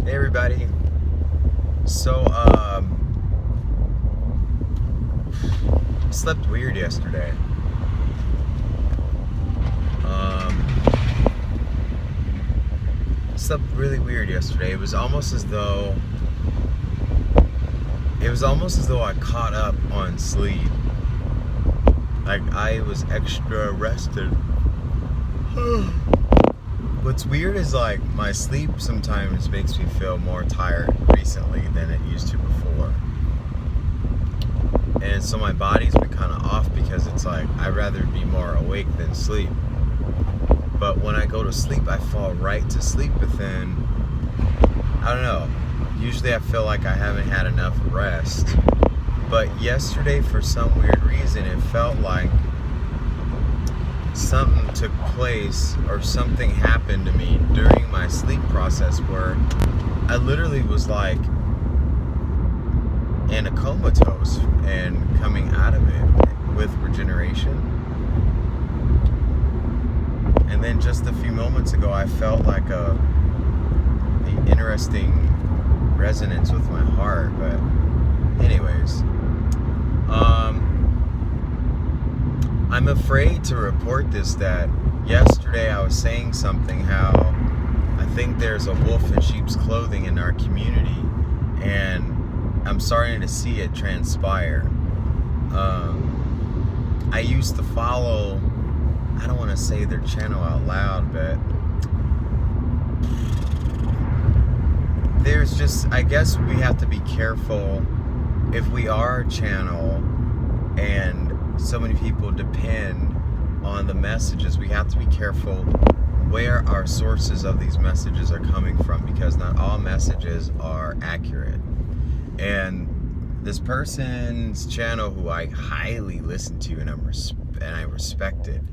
Hey everybody. So, slept weird yesterday. Slept really weird yesterday. It was almost as though I caught up on sleep. Like I was extra rested. What's weird is like my sleep sometimes makes me feel more tired recently than it used to before. And so my body's been kind of off because it's like I'd rather be more awake than sleep. But when I go to sleep, I fall right to sleep. But then, I don't know. Usually I feel like I haven't had enough rest. But yesterday, for some weird reason, it felt like something took place or something happened to me during my sleep process where I literally was like in a comatose and coming out of it with regeneration. And then just a few moments ago, I felt like a interesting resonance with my heart. But anyways, I'm afraid to report this, that yesterday I was saying something how I think there's a wolf in sheep's clothing in our community, and I'm starting to see it transpire. I used to follow, I don't want to say their channel out loud, but there's just, I guess we have to be careful if we are a channel and so many people depend on the messages. We have to be careful where our sources of these messages are coming from, because not all messages are accurate. And this person's channel, who I highly listen to and I respect it,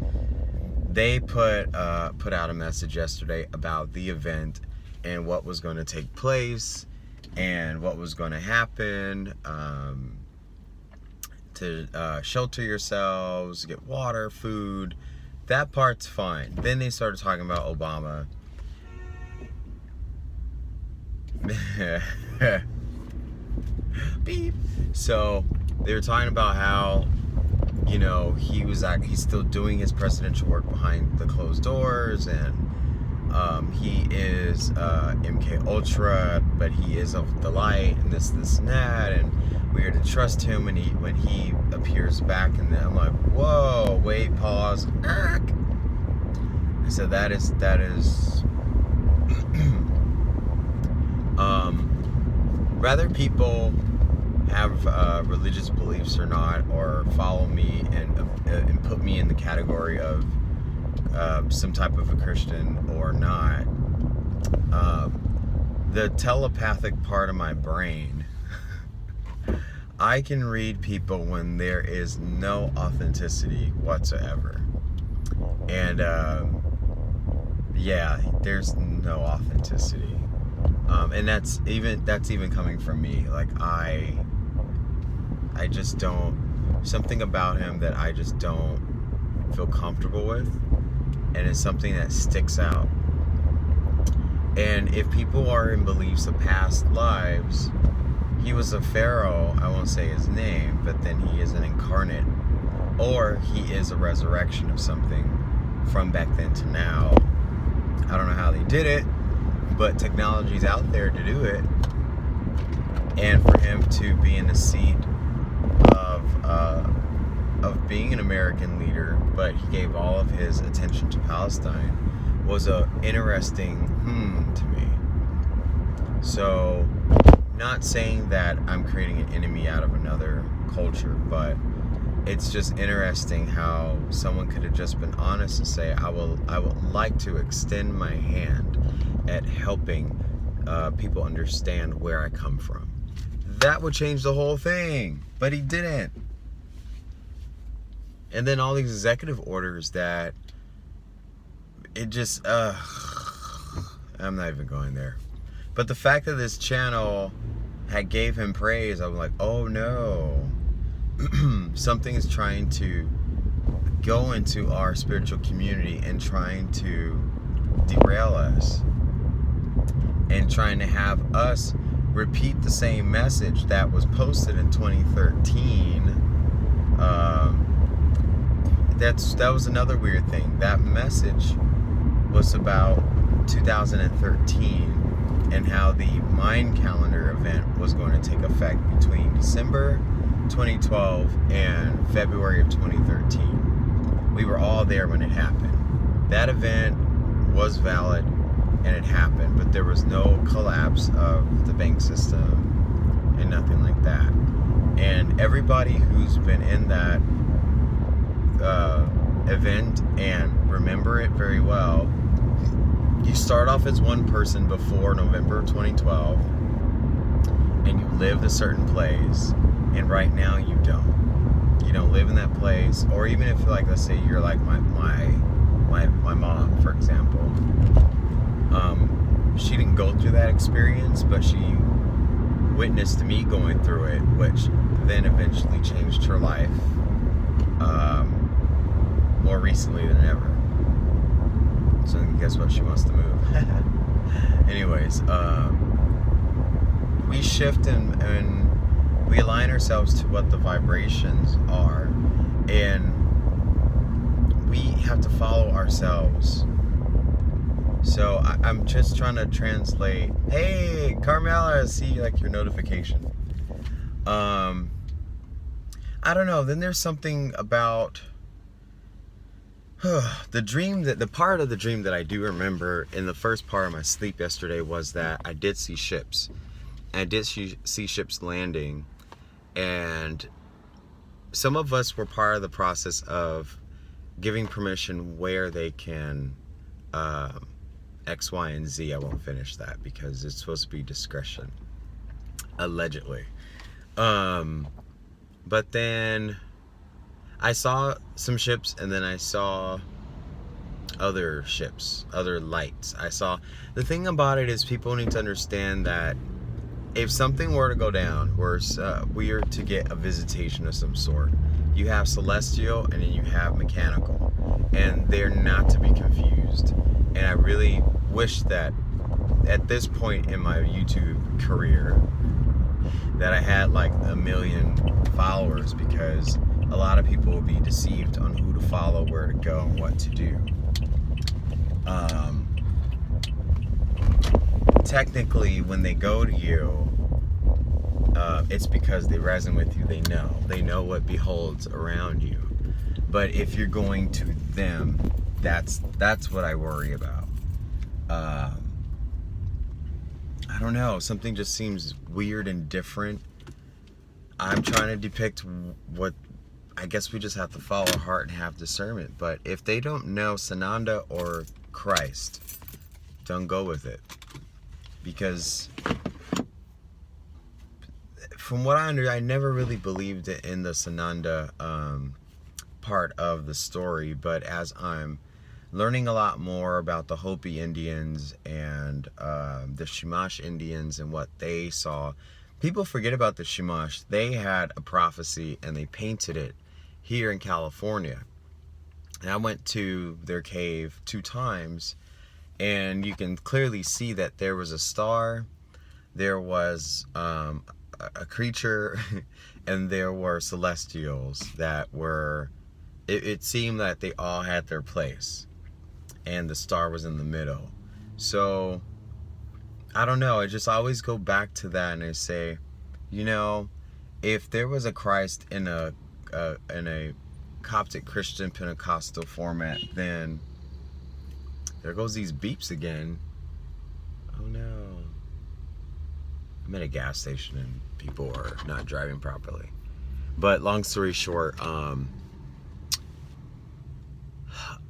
they put out a message yesterday about the event and what was going to take place and what was going to happen, to shelter yourselves, get water, food. That part's fine. Then they started talking about Obama. Beep. So they were talking about how, you know, he's still doing his presidential work behind the closed doors, and he is MK Ultra, but he is of the light, and this and that, and we are to trust him when he appears back. And then I'm like, whoa, wait, pause. I said that is whether people have religious beliefs or not, or follow me and put me in the category of some type of a Christian or not, the telepathic part of my brain, I can read people when there is no authenticity whatsoever. And yeah, there's no authenticity. And that's even coming from me. Like I just don't, something about him that I just don't feel comfortable with, and it's something that sticks out. And if people are in beliefs of past lives, he was a pharaoh, I won't say his name, but then he is an incarnate, or he is a resurrection of something from back then to now. I don't know how they did it, but technology's out there to do it. And for him to be in the seat of being an American leader, but he gave all of his attention to Palestine, was a interesting to me. So, not saying that I'm creating an enemy out of another culture, but it's just interesting how someone could have just been honest and say, I would like to extend my hand at helping people understand where I come from. That would change the whole thing, but he didn't. And then all these executive orders that it just, I'm not even going there. But the fact that this channel had gave him praise, I was like, oh no, something is trying to go into our spiritual community and trying to derail us and and trying to have us repeat the same message that was posted in 2013. That was another weird thing. That message was about 2013 and how the Mayan calendar event was going to take effect between December 2012 and February of 2013. We were all there when it happened. That event was valid and it happened, but there was no collapse of the bank system and nothing like that. And everybody who's been in that event and remember it very well, you start off as one person before November 2012 and you lived a certain place, and right now you don't live in that place. Or even if, like, let's say you're like my mom, for example, she didn't go through that experience, but she witnessed me going through it, which then eventually changed her life more recently than ever. So guess what? She wants to move. Anyways, we shift and we align ourselves to what the vibrations are, and we have to follow ourselves. So I'm just trying to translate. Hey, Carmela, I see like your notification. I don't know. Then there's something about the dream, that the part of the dream that I do remember in the first part of my sleep yesterday was that I did see ships. I did see ships landing, and some of us were part of the process of giving permission where they can X, Y, and Z. I won't finish that because it's supposed to be discretion, allegedly. But then I saw some ships, and then I saw other ships, other lights. The thing about it is, people need to understand that if something were to go down, we are to get a visitation of some sort, you have celestial and then you have mechanical, and they're not to be confused. And I really wish that at this point in my YouTube career that I had like 1 million followers, because a lot of people will be deceived on who to follow, where to go, and what to do. Technically, when they go to you, it's because they resonate with you. They know what beholds around you. But if you're going to them, that's what I worry about. I don't know, something just seems weird and different. I'm trying to depict what, I guess we just have to follow our heart and have discernment. But if they don't know Sananda or Christ, don't go with it. Because from what I understand, I never really believed in the Sananda part of the story. But as I'm learning a lot more about the Hopi Indians and the Chumash Indians and what they saw, people forget about the Chumash. They had a prophecy and they painted it here in California. And I went to their cave 2 times, and you can clearly see that there was a star, there was a creature, and there were celestials that were, it seemed that they all had their place, and the star was in the middle. So I don't know, I just always go back to that and I say, you know, if there was a Christ in a Coptic Christian Pentecostal format, then there goes these beeps again. Oh no. I'm at a gas station and people are not driving properly. But long story short,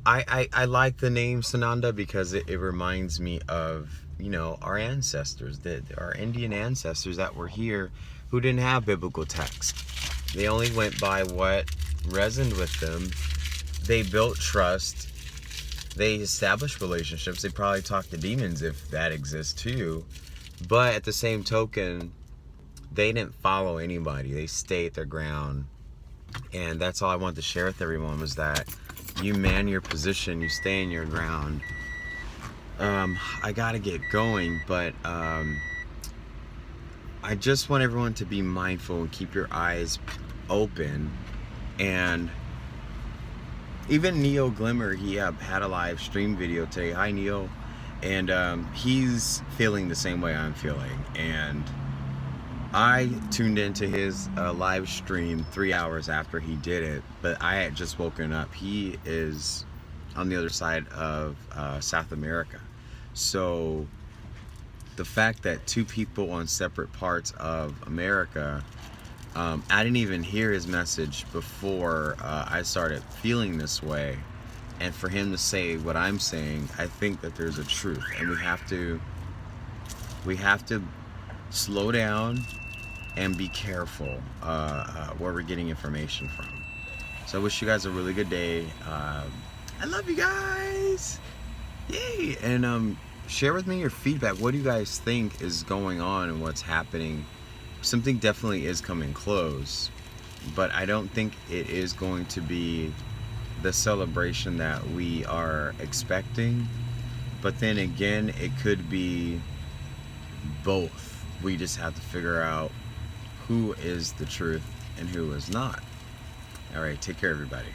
I like the name Sananda because it reminds me of, you know, our ancestors, our Indian ancestors that were here who didn't have biblical text. They only went by what resonated with them. They built trust. They established relationships. They probably talked to demons, if that exists too. But at the same token, they didn't follow anybody. They stayed their ground. And that's all I wanted to share with everyone, was that you man your position, you stay in your ground. I gotta get going, but I just want everyone to be mindful and keep your eyes open. And even Neo Glimmer, he had a live stream video today. Hi, Neo. And he's feeling the same way I'm feeling. And I tuned into his live stream 3 hours after he did it, but I had just woken up. He is on the other side of South America. So the fact that two people on separate parts of America, I didn't even hear his message before I started feeling this way. And for him to say what I'm saying, I think that there's a truth, and we have to slow down and be careful where we're getting information from. So I wish you guys a really good day. I love you guys. Yay! And share with me your feedback. What do you guys think is going on and what's happening? Something definitely is coming close, but I don't think it is going to be the celebration that we are expecting. But then again, it could be both. We just have to figure out who is the truth and who is not. All right, take care, everybody.